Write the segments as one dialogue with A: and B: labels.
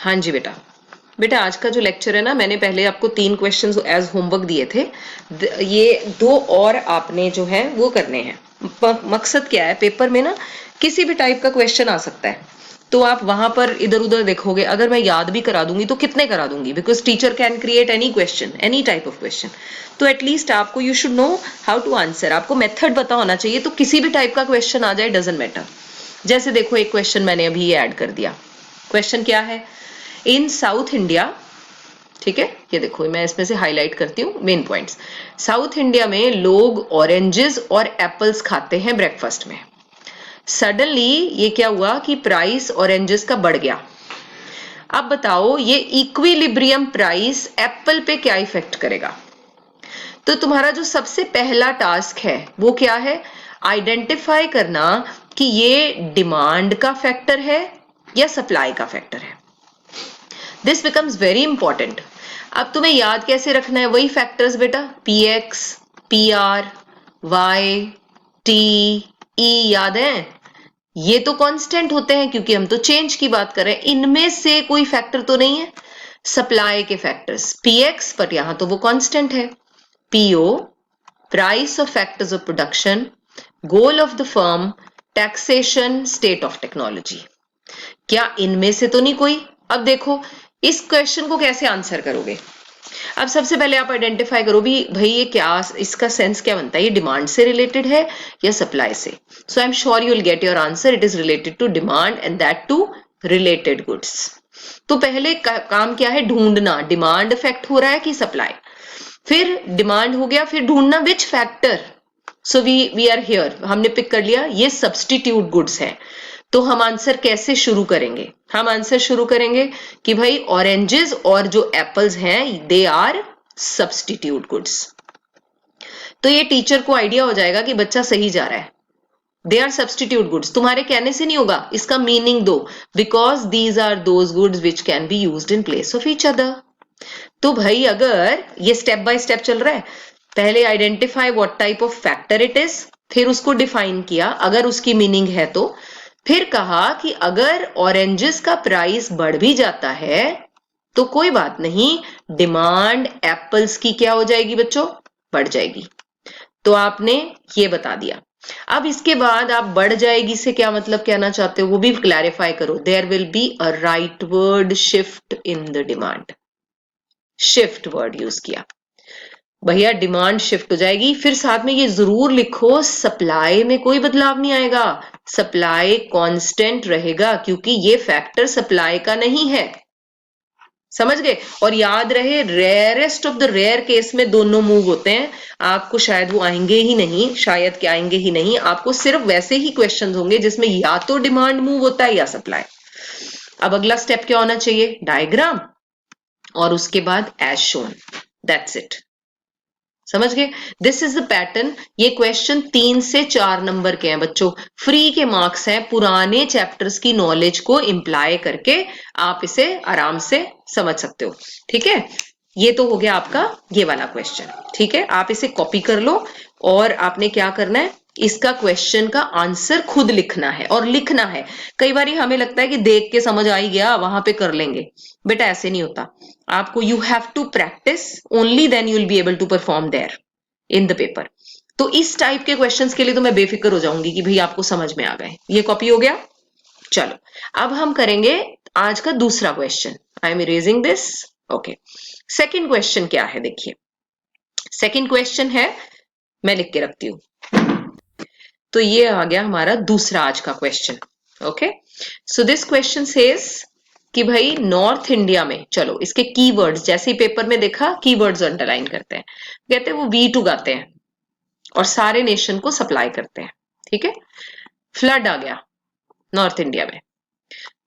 A: हाँ जी बेटा। बेटा आज का जो लेक्चर है ना, मैंने पहले आपको 3 क्वेश्चंस एज होमवर्क दिए थे। ये 2 और आपने जो है वो करने हैं। मकसद क्या है, पेपर में ना किसी भी टाइप का क्वेश्चन आ सकता है, तो आप वहां पर इधर उधर देखोगे। अगर मैं याद भी करा दूंगी तो कितने करा दूंगी, because teacher can create any question, any type of question. तो एटलीस्ट आपको you should know how to answer, आपको मेथड पता होना चाहिए। तो किसी भी टाइप का क्वेश्चन आ जाए, डजंट मैटर। जैसे देखो, एक क्वेश्चन मैंने अभी ऐड कर दिया। क्वेश्चन क्या है, इन साउथ इंडिया, ठीक है, ये देखो मैं इसमें से हाईलाइट करती हूँ मेन पॉइंट्स। साउथ इंडिया में लोग ऑरेंजेस और एप्पल्स खाते हैं ब्रेकफास्ट में। सडनली ये क्या हुआ कि प्राइस ऑरेंजेस का बढ़ गया। अब बताओ ये इक्विलिब्रियम प्राइस एप्पल पे क्या इफेक्ट करेगा। तो तुम्हारा जो सबसे पहला टास्क है वो क्या है, आइडेंटिफाई करना कि ये डिमांड का फैक्टर है या सप्लाई का फैक्टर है। This becomes very important. अब तुम्हें याद कैसे रखना है, वही फैक्टर्स बेटा, p x, p r, y, t, e याद है। ये तो कांस्टेंट होते हैं क्योंकि हम तो चेंज की बात कर रहे हैं। इनमें से कोई फैक्टर तो नहीं है सप्लाई के फैक्टर्स, पी एक्स, बट यहां तो वो कांस्टेंट है। PO, price of factors of production, goal of the firm, taxation, state of technology. क्या इनमें से तो नहीं कोई। अब देखो इस क्वेश्चन को कैसे आंसर करोगे। अब सबसे पहले आप आइडेंटिफाई करो भी भाई ये क्या, इसका सेंस क्या बनता है, ये डिमांड से रिलेटेड है या सप्लाई से। So I am sure you will get your answer, it is related to demand and that to related goods. तो पहले काम क्या है, ढूंढना डिमांड इफेक्ट हो रहा है कि सप्लाई। फिर डिमांड हो गया, फिर ढूंढना which factor. So we are here, हमने पिक कर लिया ये सब्स्टिट्यूट गुड्स है। तो हम आंसर कैसे शुरू करेंगे, हम आंसर शुरू करेंगे कि भाई ऑरेंजेस और जो एप्पल्स हैं दे आर सब्स्टिट्यूट गुड्स। तो ये टीचर को आइडिया हो जाएगा कि बच्चा सही जा रहा है। दे आर सब्स्टिट्यूट गुड्स, तुम्हारे कहने से नहीं होगा, इसका मीनिंग दो, because these are those goods which can be used in place of each other. तो भाई अगर ये स्टेप बाय स्टेप चल रहा है, पहले identify what type of factor it is, फिर उसको डिफाइन किया अगर उसकी मीनिंग है तो, फिर कहा कि अगर ऑरेंजेस का प्राइस बढ़ भी जाता है तो कोई बात नहीं, डिमांड एप्पल्स की क्या हो जाएगी बच्चों, बढ़ जाएगी। तो आपने ये बता दिया। अब इसके बाद आप बढ़ जाएगी से क्या मतलब कहना चाहते हो वो भी क्लैरिफाई करो। There will be a rightward shift in the demand, shift word use किया भैया, डिमांड शिफ्ट हो जाएगी। फिर साथ में ये जरूर लिखो सप्लाई में कोई बदलाव नहीं आएगा, सप्लाई कांस्टेंट रहेगा क्योंकि ये फैक्टर सप्लाई का नहीं है। समझ गए। और याद रहे rarest of the rare case में दोनों मूव होते हैं। आपको शायद वो आएंगे ही नहीं, शायद क्या आएंगे ही नहीं, आपको सिर्फ वैसे ही क्वेश्चन होंगे जिसमें या तो डिमांड मूव होता है या सप्लाई। अब अगला स्टेप क्या होना चाहिए, डायग्राम और उसके बाद एज शोन, दैट्स इट। समझ गए, दिस इज द पैटर्न। ये क्वेश्चन 3 से 4 नंबर के हैं बच्चों, फ्री के मार्क्स हैं, पुराने चैप्टर्स की नॉलेज को इंप्लाई करके आप इसे आराम से समझ सकते हो। ठीक है, ये तो हो गया आपका ये वाला क्वेश्चन। ठीक है, आप इसे कॉपी कर लो और आपने क्या करना है, इसका क्वेश्चन का आंसर खुद लिखना है और लिखना है। कई बार हमें लगता है कि देख के समझ आ ही गया वहां पे कर लेंगे, बेटा ऐसे नहीं होता। आपको you have to practise, only then you will be able to perform there in the paper. तो इस टाइप के क्वेश्चंस के लिए तो मैं बेफिक्र हो जाऊंगी कि भाई आपको समझ में आ गए। ये कॉपी हो गया। चलो अब हम करेंगे आज का दूसरा question. I am erasing this. Okay, second question क्या है, देखिए सेकंड क्वेश्चन है, मैं लिख के रखती हूं। तो ये आ गया हमारा दूसरा आज का question. Okay, so this question says कि भाई नॉर्थ इंडिया में, चलो इसके कीवर्ड्स जैसे ही पेपर में देखा कीवर्ड्स अंडरलाइन करते हैं। कहते हैं वो वीट उगाते हैं और सारे नेशन को सप्लाई करते हैं। ठीक है, फ्लड आ गया नॉर्थ इंडिया में,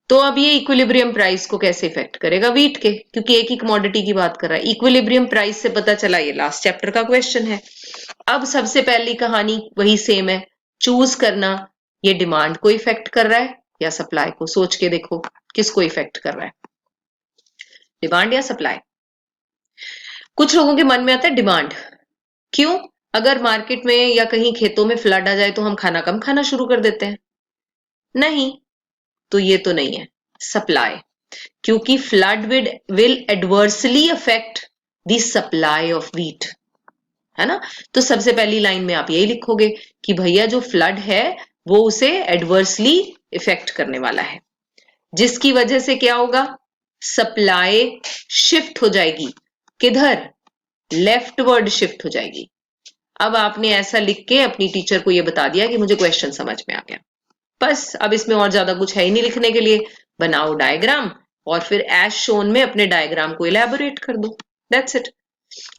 A: तो अब ये इक्विलिब्रियम प्राइस को कैसे इफेक्ट करेगा, वीट के, क्योंकि एक ही कमोडिटी की बात कर रहा है। इक्विलिब्रियम प्राइस से पता चला ये लास्ट चैप्टर का क्वेश्चन है। अब सबसे पहली कहानी वही सेम है, चूज करना ये डिमांड को इफेक्ट कर रहा है या सप्लाई को। सोच के देखो किसको इफेक्ट कर रहा है, डिमांड या सप्लाई। कुछ लोगों के मन में आता है डिमांड। क्यों, अगर मार्केट में या कहीं खेतों में फ्लड आ जाए तो हम खाना कम खाना शुरू कर देते हैं। नहीं, तो ये तो नहीं है, सप्लाई। क्योंकि flood will adversely affect the supply of wheat, है ना। तो सबसे पहली लाइन में आप यही लिखोगे कि भैया जो फ्लड है वो उसे एडवर्सली इफेक्ट करने वाला है, जिसकी वजह से क्या होगा, सप्लाई शिफ्ट हो जाएगी, किधर, लेफ्टवर्ड शिफ्ट हो जाएगी। अब आपने ऐसा लिख के अपनी टीचर को ये बता दिया कि मुझे क्वेश्चन समझ में आ गया। बस अब इसमें और ज्यादा कुछ है ही नहीं लिखने के लिए। बनाओ डायग्राम और फिर एज शोन में अपने डायग्राम को इलेबोरेट कर दो, दैट्स इट।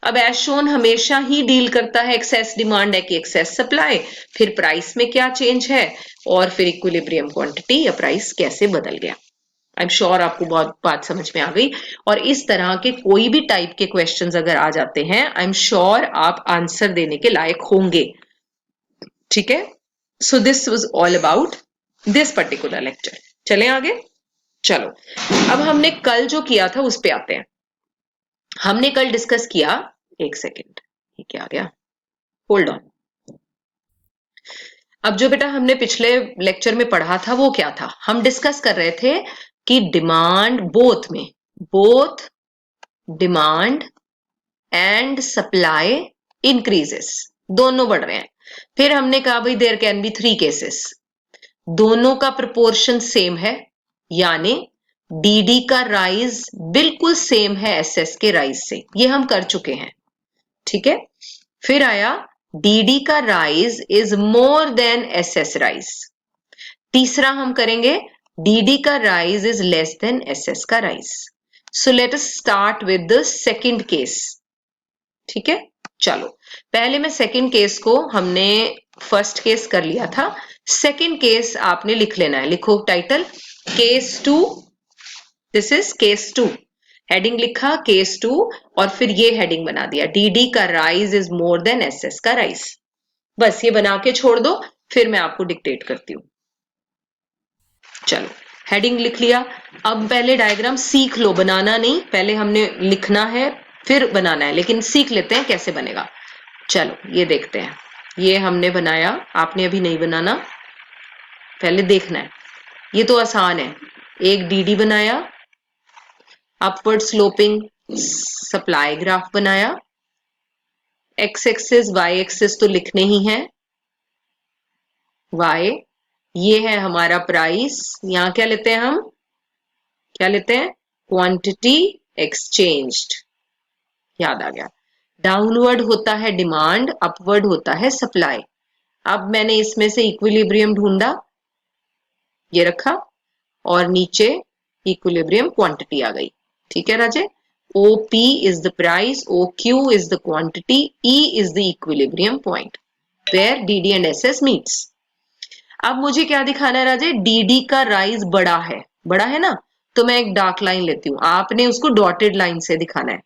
A: अब एज शोन हमेशा ही डील करता है एक्सेस डिमांड है कि एक्सेस सप्लाई, फिर प्राइस में क्या चेंज है, और फिर इक्विलिब्रियम क्वांटिटी या प्राइस कैसे बदल गया। आई एम श्योर आपको बहुत बात समझ में आ गई। और इस तरह के कोई भी टाइप के क्वेश्चंस अगर आ जाते हैं, आई एम श्योर आप आंसर देने के लायक होंगे। ठीक है, so this was all about this particular lecture. चलें आगे। चलो, अब हमने कल जो किया था उस पे आते हैं। हमने कल डिस्कस किया, एक सेकेंड, ये क्या आ गया, होल्ड ऑन। अब जो बेटा हमने पिछले लेक्चर में पढ़ा था वो क्या था, हम डिस्कस कर रहे थे कि demand both demand and supply increases, दोनों बढ़ रहे हैं। फिर हमने कहा भाई देयर कैन बी 3 केसेस, दोनों का प्रोपोर्शन सेम है, यानी डीडी का राइज बिल्कुल सेम है एसएस के राइज से, ये हम कर चुके हैं। ठीक है, फिर आया डीडी का rise is more than SS rise. तीसरा हम करेंगे डीडी का rise is less than SS का rise. So let us start with the second case. ठीक है, चलो पहले मैं सेकंड केस को, हमने फर्स्ट केस कर लिया था, सेकंड केस आपने लिख लेना है। लिखो title case 2, this is case 2, heading लिखा केस 2 और फिर ये हेडिंग बना दिया डीडी का rise is more than SS का राइज। बस ये बना के छोड़ दो, फिर मैं आपको डिक्टेट करती हूं। चलो हेडिंग लिख लिया। अब पहले डायग्राम सीख लो, बनाना नहीं, पहले हमने लिखना है फिर बनाना है, लेकिन सीख लेते हैं कैसे बनेगा। चलो ये देखते हैं, ये हमने बनाया, आपने अभी नहीं बनाना, पहले देखना है। ये तो आसान है, एक डीडी बनाया, अपवर्ड स्लोपिंग सप्लाई ग्राफ बनाया, एक्स एक्सिस वाई एक्सिस तो लिखने ही है, वाई ये है हमारा प्राइस, यहां क्या लेते हैं हम, क्या लेते हैं, क्वांटिटी एक्सचेंज्ड, याद आ गया। डाउनवर्ड होता है डिमांड, अपवर्ड होता है सप्लाई। अब मैंने इसमें से इक्विलिब्रियम ढूंढा, ये रखा, और नीचे इक्विलिब्रियम क्वांटिटी आ गई। ठीक है राजे, OP is the price, OQ is the quantity, E is the equilibrium point where DD and SS meets. अब मुझे क्या दिखाना है राजे, DD का राइज बड़ा है ना, तो मैं एक डार्क लाइन लेती हूं, आपने उसको डॉटेड लाइन से दिखाना है।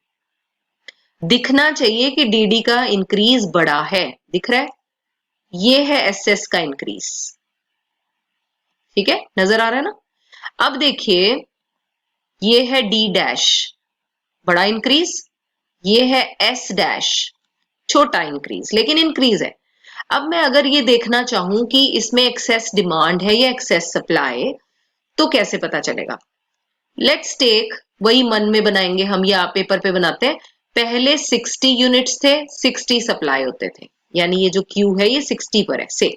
A: दिखना चाहिए कि DD का इंक्रीज बड़ा है, दिख रहा है, ये है SS का इंक्रीज। ठीक है, नजर आ रहा है ना। अब देखिए ये है D डैश, बड़ा इंक्रीज, ये है S डैश, छोटा इंक्रीज, लेकिन इंक्रीज है। अब मैं अगर ये देखना चाहूं कि इसमें एक्सेस डिमांड है या एक्सेस सप्लाई, तो कैसे पता चलेगा। लेट्स टेक, वही मन में बनाएंगे हम या पेपर पे बनाते हैं। पहले 60 यूनिट्स थे, 60 सप्लाई होते थे, यानी ये जो क्यू है ये 60 पर है से।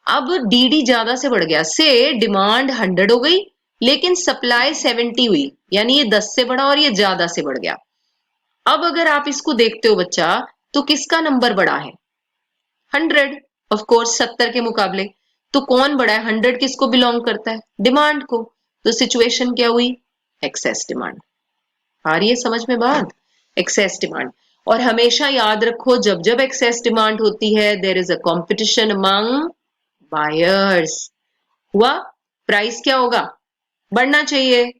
A: अब डीडी ज्यादा से बढ़ गया, से डिमांड 100 हो गई लेकिन सप्लाई 70 हुई, यानी ये 10 से बढ़ा और ये ज्यादा से बढ़ गया। अब अगर आप इसको देखते हो बच्चा, तो किसका नंबर बड़ा है, 100 ऑफ कोर्स 70 के मुकाबले। तो कौन बड़ा है, 100 किसको बिलोंग करता है, डिमांड को। तो सिचुएशन क्या हुई, एक्सेस डिमांड। आ रही है समझ में बात, एक्सेस डिमांड। और हमेशा याद रखो जब जब एक्सेस डिमांड होती है there is a competition among buyers, हुआ, प्राइस क्या होगा, बढ़ना चाहिए।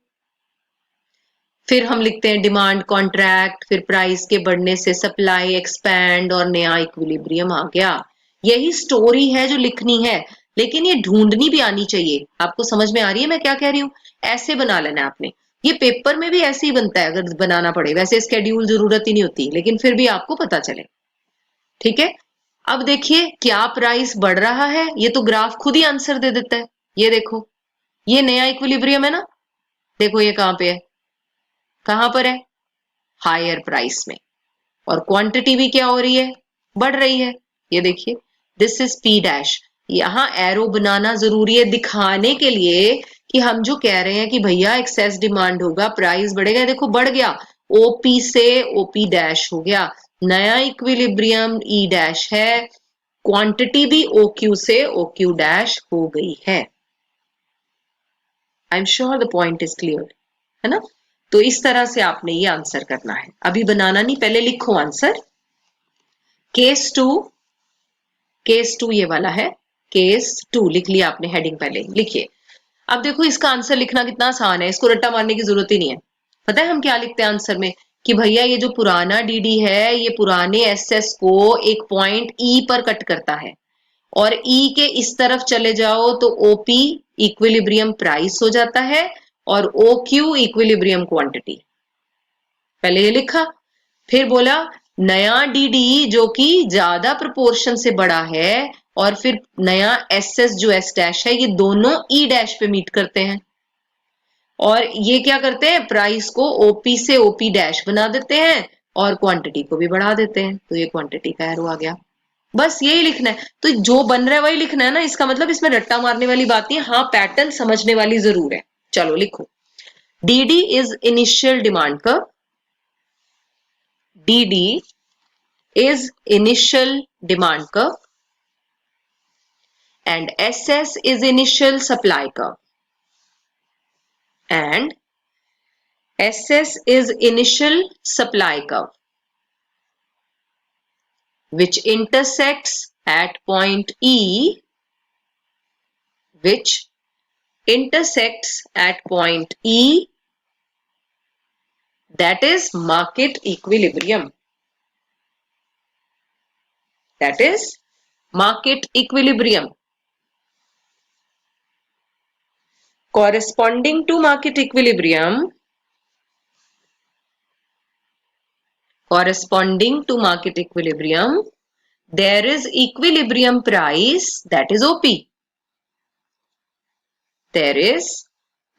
A: फिर हम लिखते हैं डिमांड कॉन्ट्रैक्ट, फिर प्राइस के बढ़ने से सप्लाई एक्सपैंड और नया इक्विलिब्रियम आ गया। यही स्टोरी है जो लिखनी है, लेकिन ये ढूंढनी भी आनी चाहिए। आपको समझ में आ रही है मैं क्या कह रही हूं, ऐसे बना लेना आपने, ये पेपर में भी ऐसे ही बनता है अगर बनाना पड़े, वैसे स्केड्यूल जरूरत ही नहीं होती, लेकिन फिर भी आपको पता चले। ठीक है, अब देखिए क्या प्राइस बढ़ रहा है, ये तो ग्राफ खुद ही आंसर दे देता है। ये देखो, ये नया इक्विलिब्रियम है ना, देखो ये कहां पे है, कहां पर है, हायर प्राइस में, और क्वांटिटी भी क्या हो रही है, बढ़ रही है। ये देखिए, दिस इज पी डैश। यहां एरो बनाना जरूरी है दिखाने के लिए कि हम जो कह रहे हैं कि भैया एक्सेस डिमांड होगा, प्राइस बढ़ेगा, देखो बढ़ गया, ओपी से ओपी डैश हो गया, नया इक्विलिब्रियम ई डैश है, क्वांटिटी भी ओक्यू से ओक्यू डैश हो गई है। आई am sure the point is clear, है ना। तो इस तरह से आपने ये आंसर करना है, अभी बनाना नहीं, पहले लिखो answer. Case two, case two ये वाला है, केस टू लिख लिया आपने, हेडिंग पहले लिखिए। अब देखो इसका आंसर लिखना कितना आसान है, इसको रट्टा मारने की जरूरत ही नहीं है। पता है हम क्या लिखते हैं आंसर में, कि भैया ये जो पुराना डीडी है ये पुराने एसएस को एक पॉइंट ई पर कट करता है, और ई के इस तरफ चले जाओ तो ओपी इक्विलिब्रियम प्राइस हो जाता है, और ओ क्यू इक्विलिब्रियम क्वांटिटी। पहले ये लिखा, फिर बोला नया डीडी जो कि ज्यादा प्रोपोर्शन से बड़ा है, और फिर नया एस एस जो एस डैश है, ये दोनों ई डैश पे मीट करते हैं, और ये क्या करते हैं, प्राइस को ओपी से ओपी डैश बना देते हैं और क्वांटिटी को भी बढ़ा देते हैं, तो ये क्वांटिटी का एरो आ गया। बस यही लिखना है, तो जो बन रहा है वही लिखना है ना, इसका मतलब इसमें रट्टा मारने वाली बात नहीं है, हाँ पैटर्न समझने वाली जरूर है। चलो लिखो, DD is initial demand curve, DD is initial demand curve and SS is initial supply curve, and SS is initial supply curve which intersects at point E, which intersects at point E, that is market equilibrium, that is market equilibrium. Corresponding to market equilibrium, corresponding to market equilibrium, there is equilibrium price, that is OP. There is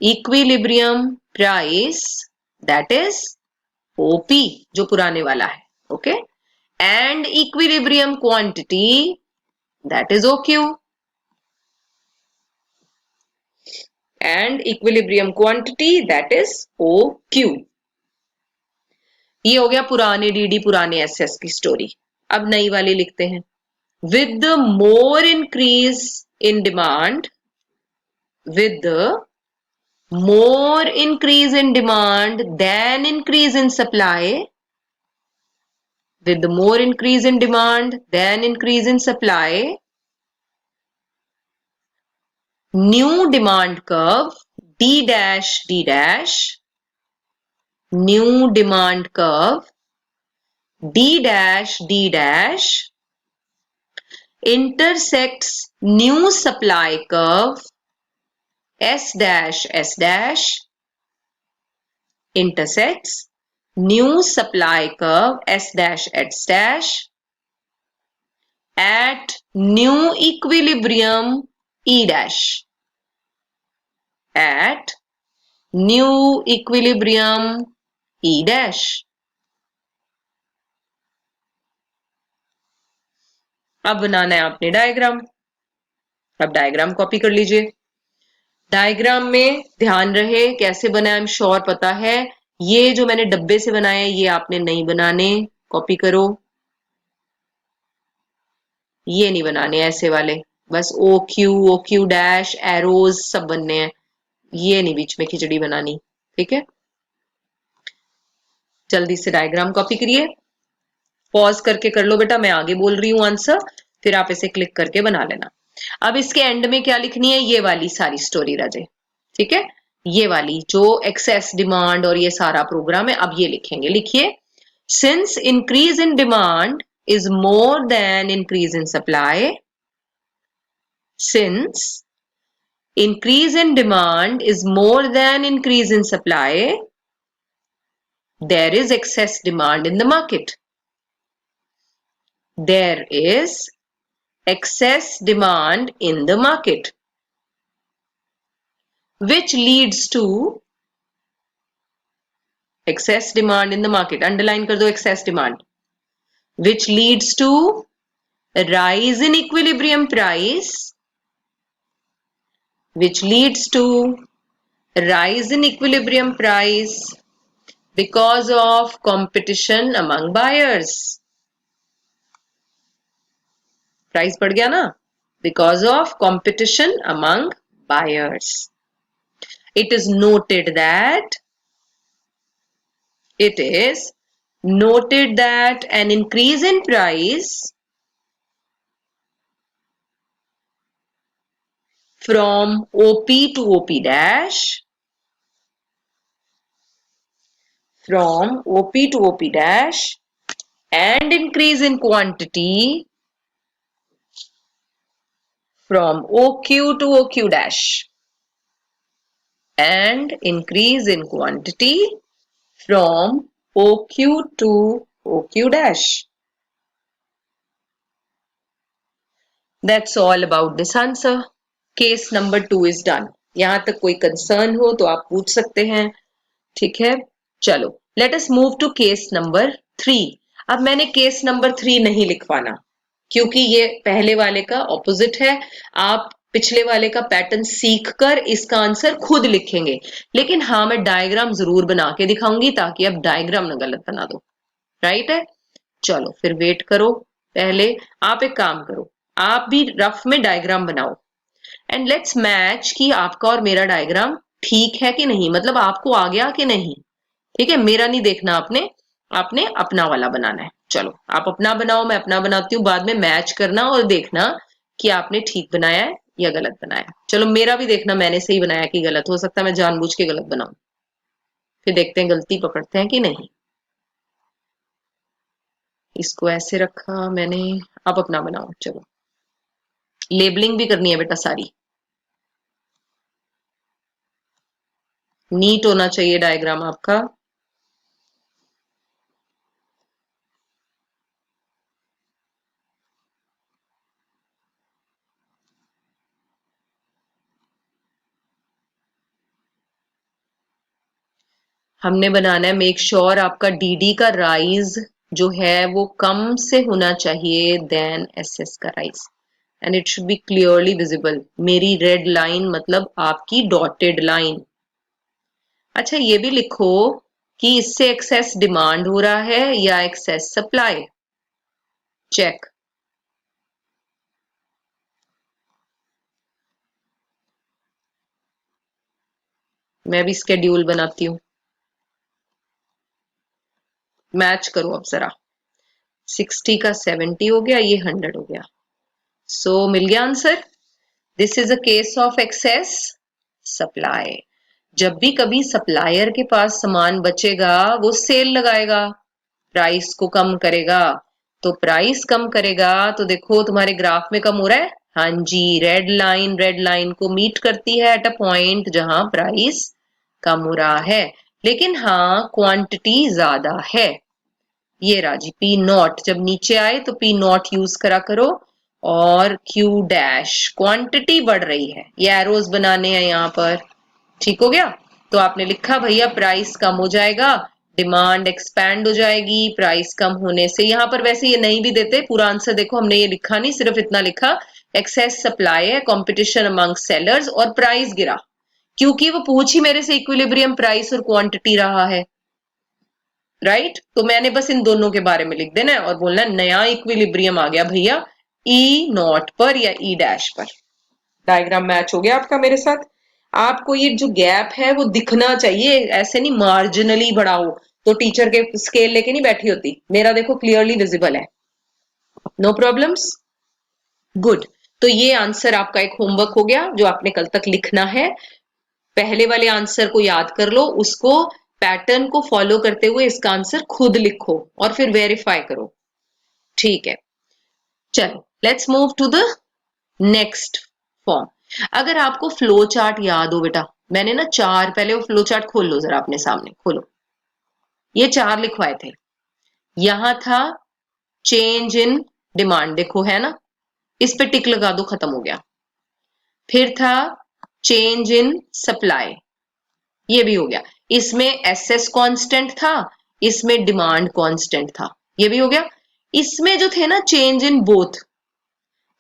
A: equilibrium price, that is OP, जो पुराने वाला है, okay? And equilibrium quantity, that is OQ. And equilibrium quantity, that is OQ. ये हो गया पुराने DD पुराने SS की स्टोरी। अब नई वाली लिखते हैं, with the more increase in demand, with the more increase in demand than increase in supply, with the more increase in demand than increase in supply, new demand curve D dash D dash, new demand curve D dash D dash intersects new supply curve S dash S dash, intersects new supply curve S dash S dash at new equilibrium E dash, at new equilibrium E dash. अब बनाना है आपने diagram. अब diagram copy कर लीजिए। Diagram में ध्यान रहे कैसे बनाए, आई एम श्योर पता है, ये जो मैंने डब्बे से बनाए ये आपने नहीं बनाने, कॉपी करो। ये नहीं बनाने ऐसे वाले, बस ओ क्यू डैश एरोज सब बनने हैं, ये नहीं बीच में खिचड़ी बनानी, ठीक है। जल्दी से डायग्राम कॉपी करिए, पॉज करके कर लो बेटा, मैं आगे बोल रही हूँ आंसर, फिर आप इसे क्लिक करके बना लेना। अब इसके एंड में क्या लिखनी है, ये वाली सारी स्टोरी राजे, ठीक है, ये वाली जो एक्सेस डिमांड और ये सारा प्रोग्राम है, अब ये लिखेंगे। लिखिए, since increase in demand is more than increase in supply, since increase in demand is more than increase in supply, there is excess demand in the market. There is excess demand in the market, which leads to excess demand in the market, underline कर दो excess demand, which leads to rise in equilibrium price, which leads to rise in equilibrium price because of competition among buyers. Price बढ़ गया ना, because of competition among buyers. It is noted that an increase in price from OP to OP dash, from OP to OP dash, and increase in quantity from OQ to OQ dash, and increase in quantity from OQ to OQ dash. That's all about this answer. Case number 2 is done. यहां तक कोई concern हो तो आप पूछ सकते हैं, ठीक है। चलो, let us move to case number 3। अब मैंने केस नंबर 3 नहीं लिखवाना क्योंकि ये पहले वाले का ऑपोजिट है। आप पिछले वाले का पैटर्न सीखकर इसका आंसर खुद लिखेंगे, लेकिन हाँ मैं डायग्राम जरूर बना के दिखाऊंगी ताकि आप डायग्राम ना गलत बना दो, राइट है। चलो फिर वेट करो, पहले आप एक काम करो, आप भी रफ में डायग्राम बनाओ एंड लेट्स मैच कि आपका और मेरा डायग्राम ठीक है कि नहीं, मतलब आपको आ गया कि नहीं। ठीक है, मेरा नहीं देखना आपने, आपने अपना वाला बनाना है। चलो आप अपना बनाओ, मैं अपना बनाती हूँ, बाद में मैच करना और देखना कि आपने ठीक बनाया है या गलत बनाया। चलो मेरा भी देखना मैंने सही बनाया कि गलत, हो सकता है मैं जानबूझ के गलत बनाऊं, फिर देखते हैं गलती पकड़ते हैं कि नहीं। इसको ऐसे रखा मैंने, आप अपना बनाओ। चलो लेबलिंग भी करनी है बेटा सारी, नीट होना चाहिए डायग्राम आपका। हमने बनाना है मेक श्योर आपका डीडी का राइज जो है वो कम से होना चाहिए देन एसएस का rise, and it should be clearly visible. मेरी रेड लाइन मतलब आपकी डॉटेड लाइन। अच्छा ये भी लिखो कि इससे एक्सेस डिमांड हो रहा है या एक्सेस सप्लाई। चेक। मैं भी स्केड्यूल बनाती हूँ, मैच करो अब जरा। 60 का 70 हो गया, ये 100 हो गया, सो मिल गया answer. This is a case of excess supply. जब भी कभी सप्लायर के पास सामान बचेगा वो सेल लगाएगा, प्राइस को कम करेगा। तो प्राइस कम करेगा तो देखो तुम्हारे ग्राफ में कम हो रहा है, हाँ जी, रेड लाइन को मीट करती है एट अ पॉइंट जहां प्राइस कम हो रहा है, लेकिन हाँ क्वांटिटी ज्यादा है। ये राजी पी नॉट, जब नीचे आए तो पी नॉट यूज करा करो, और क्यू डैश क्वांटिटी बढ़ रही है, ये एरोज बनाने हैं यहाँ पर। ठीक हो गया, तो आपने लिखा भैया प्राइस कम हो जाएगा, डिमांड एक्सपैंड हो जाएगी प्राइस कम होने से। यहाँ पर वैसे ये नहीं भी देते पूरा आंसर, देखो हमने ये लिखा नहीं, सिर्फ इतना लिखा एक्सेस सप्लाई है, कंपटीशन अमंग सेलर्स और प्राइस गिरा, क्योंकि वो पूछ ही मेरे से इक्विलिब्रियम प्राइस और क्वांटिटी रहा है, राइट। तो मैंने बस इन दोनों के बारे में लिख देना है और बोलना नया इक्विलिब्रियम आ गया भैया ई नॉट पर या ई डैश पर। डायग्राम मैच हो गया आपका मेरे साथ। आपको ये जो गैप है वो दिखना चाहिए, ऐसे नहीं मार्जिनली बड़ा हो तो टीचर के स्केल लेके नहीं बैठी होती। मेरा देखो क्लियरली विजिबल है, नो प्रॉब्लम्स, गुड। तो ये आंसर आपका एक होमवर्क हो गया जो आपने कल तक लिखना है। पहले वाले आंसर को याद कर लो, उसको पैटर्न को फॉलो करते हुए इसका आंसर खुद लिखो और फिर वेरीफाई करो, ठीक है। चलो let's move to the next form. अगर आपको फ्लो चार्ट याद हो बेटा, मैंने ना चार, पहले वो फ्लो चार्ट खोल लो जरा अपने सामने, खोलो। ये चार लिखवाए थे, यहां था चेंज इन डिमांड, देखो है ना, इस पे टिक लगा दो, खत्म हो गया। फिर था चेंज इन सप्लाई, ये भी हो गया। इसमें एसएस कांस्टेंट था, इसमें डिमांड कांस्टेंट था, ये भी हो गया। इसमें जो थे ना चेंज इन बोथ,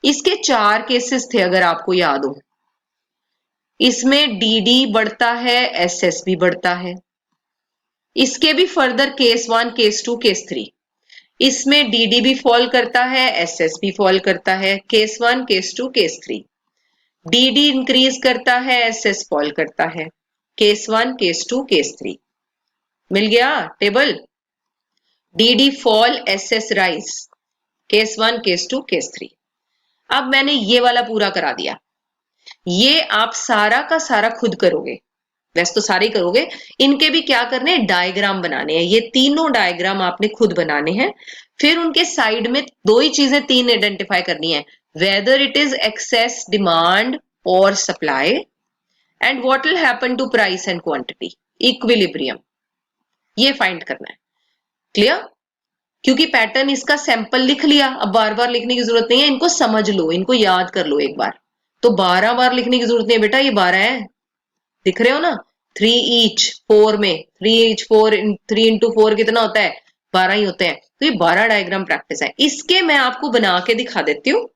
A: इसके 4 केसेस थे अगर आपको याद हो। इसमें डीडी बढ़ता है, एसएस भी बढ़ता है। इसके भी फर्दर केस 1, केस 2, केस 3, इसमें डीडी भी फॉल करता है, एसएस भी फॉल करता है, case 1, case 2, case 3। DD increase करता है, एसएस फॉल करता है, केस 1, केस 2, केस 3। मिल गया table. DD fall, SS rise, case 1, case 2, case 3। अब मैंने ये वाला पूरा करा दिया। ये आप सारा का सारा खुद करोगे, वैसे तो सारे ही करोगे। इनके भी क्या करने हैं, डायग्राम बनाने हैं। ये तीनों डायग्राम आपने खुद बनाने हैं। फिर उनके साइड में 2 ही चीजें 3 आइडेंटिफाई करनी है, whether it is excess demand और supply, and what will happen to price and quantity, equilibrium, ये फाइंड करना है। क्लियर? क्योंकि पैटर्न इसका सैंपल लिख लिया, अब बार बार लिखने की जरूरत नहीं है, इनको समझ लो, इनको याद कर लो एक बार। तो 12 बार लिखने की जरूरत नहीं है बेटा, ये 12 है, दिख रहे हो ना। 3 ईच 4 में 3 ईच 4, 3 इंटू 4 कितना होता है, 12 ही होते हैं। तो ये 12 डायग्राम प्रैक्टिस है। इसके मैं आपको बना के दिखा देती हूँ,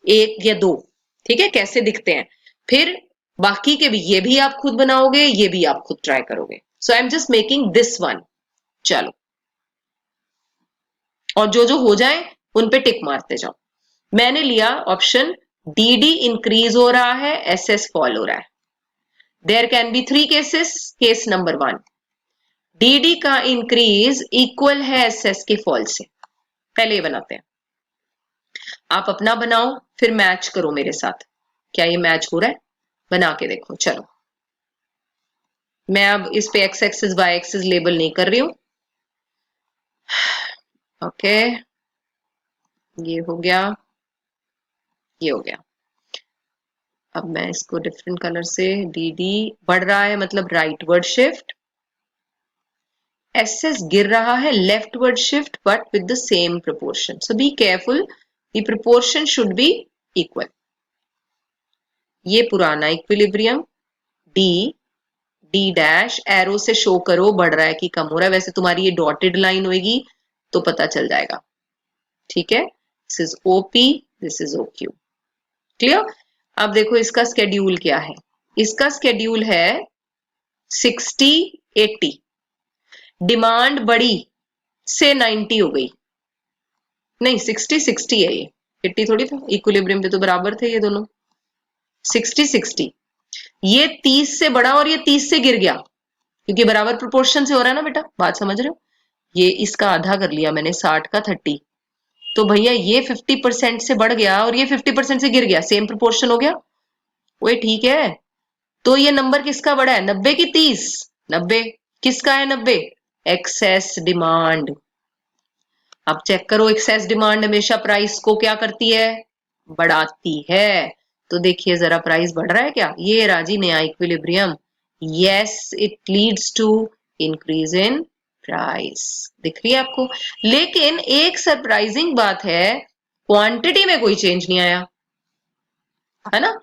A: 1 या 2, ठीक है, कैसे दिखते हैं। फिर बाकी के भी, ये भी आप खुद बनाओगे, ये भी आप खुद ट्राई करोगे। So I am just making this one. चलो, और जो जो हो जाए उन पे टिक मारते जाओ। मैंने लिया ऑप्शन डीडी इंक्रीज हो रहा है, एसएस फॉल हो रहा है। There can be 3 cases. Case number 1, DD का इंक्रीज इक्वल है एसएस के फॉल से। पहले ये बनाते हैं, आप अपना बनाओ फिर मैच करो मेरे साथ, क्या ये मैच हो रहा है, बना के देखो। चलो, मैं अब इस पे x axis y axis label नहीं कर रही हूं। ओके, ये हो गया, ये हो गया। अब मैं इसको डिफरेंट कलर से, डीडी बढ़ रहा है मतलब राइटवर्ड शिफ्ट, एसएस गिर रहा है leftward shift but with the same proportion. So be careful, the proportion should be equal. ये पुराना equilibrium, D D dash arrow से शो करो बढ़ रहा है कि कम हो रहा है। वैसे तुम्हारी ये डॉटेड लाइन होगी तो पता चल जाएगा, ठीक है। This is OP, this is OQ. Clear? अब देखो इसका स्केड्यूल क्या है। इसका स्केड्यूल है 60-80, डिमांड बढ़ी से 90 हो गई, नहीं 60-60 है, ये 80 थोड़ी था, इक्विलिब्रियम पे तो बराबर थे ये दोनों। 60-60, ये 30 से बढ़ा और ये 30 से गिर गया, क्योंकि बराबर प्रोपोर्शन से हो रहा है ना बेटा, बात समझ रहे हो। ये इसका आधा कर लिया मैंने, 60 का 30, तो भैया ये 50% से बढ़ गया और ये 50% से गिर गया, सेम प्रोपोर्शन हो गया। वो ठीक है, तो ये नंबर किसका बड़ा है, 90 की 30? 90 किसका है, 90 एक्सेस डिमांड। अब चेक करो, एक्सेस डिमांड हमेशा प्राइस को क्या करती है, बढ़ाती है। तो देखिए जरा प्राइस बढ़ रहा है क्या, ये राजी नया equilibrium, yes it leads to increase in price, दिख रही है आपको। लेकिन एक सरप्राइजिंग बात है, क्वांटिटी में कोई चेंज नहीं आया, है ना।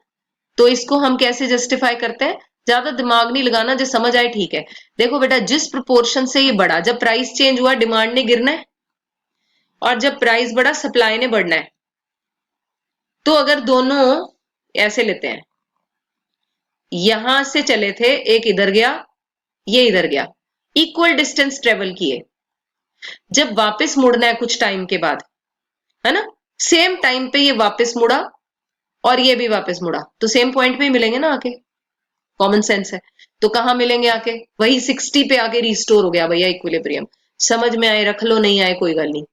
A: तो इसको हम कैसे जस्टिफाई करते हैं, ज्यादा दिमाग नहीं लगाना, जो समझ आए ठीक है। देखो बेटा, जिस प्रोपोर्शन से ये बढ़ा, जब प्राइस चेंज हुआ डिमांड ने गिरना है, और जब प्राइस बढ़ा सप्लाई ने बढ़ना है। तो अगर दोनों ऐसे लेते हैं, यहां से चले थे, एक इधर गया, ये इधर गया, इक्वल डिस्टेंस ट्रेवल किए, जब वापस मुड़ना है कुछ टाइम के बाद, है ना, सेम टाइम पे ये वापस मुड़ा और ये भी वापस मुड़ा, तो सेम पॉइंट पे ही मिलेंगे ना आके, कॉमन सेंस है। तो कहां मिलेंगे आके, वही 60 पे आके रिस्टोर हो गया भैया इक्विलिब्रियम। समझ में आए रख लो, नहीं आए कोई गल नहीं,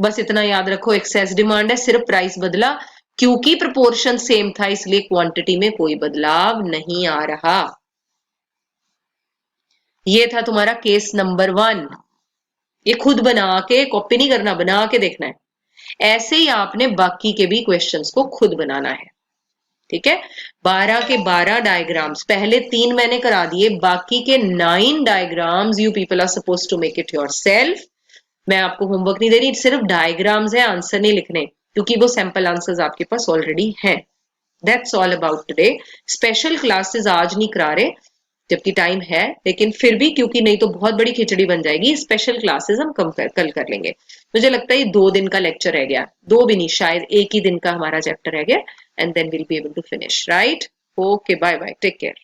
A: बस इतना याद रखो, एक्सेस डिमांड है, सिर्फ प्राइस बदला, क्योंकि प्रोपोर्शन सेम था इसलिए क्वांटिटी में कोई बदलाव नहीं आ रहा। ये था तुम्हारा केस नंबर 1। ये खुद बना के, कॉपी नहीं करना, बना के देखना है। ऐसे ही आपने बाकी के भी क्वेश्चंस को खुद बनाना है, ठीक है। 12 के 12 डायग्राम्स, पहले 3 मैंने करा दिए, बाकी के 9 diagrams you people are suppose to make it yourself. मैं आपको होमवर्क नहीं दे रही, सिर्फ डायग्राम्स है, आंसर नहीं लिखने, क्योंकि वो सैंपल आंसर्स आपके पास ऑलरेडी हैं। That's all about today. Special classes आज नहीं करा रहे, जबकि टाइम है, लेकिन फिर भी क्योंकि नहीं तो बहुत बड़ी खिचड़ी बन जाएगी, स्पेशल क्लासेस हम कल कर लेंगे। मुझे लगता है ये 2 दिन का लेक्चर रह गया, 2 भी नहीं, शायद एक ही दिन का हमारा चैप्टर रह गया, and then will be able to finish, right? Okay, bye bye, take care.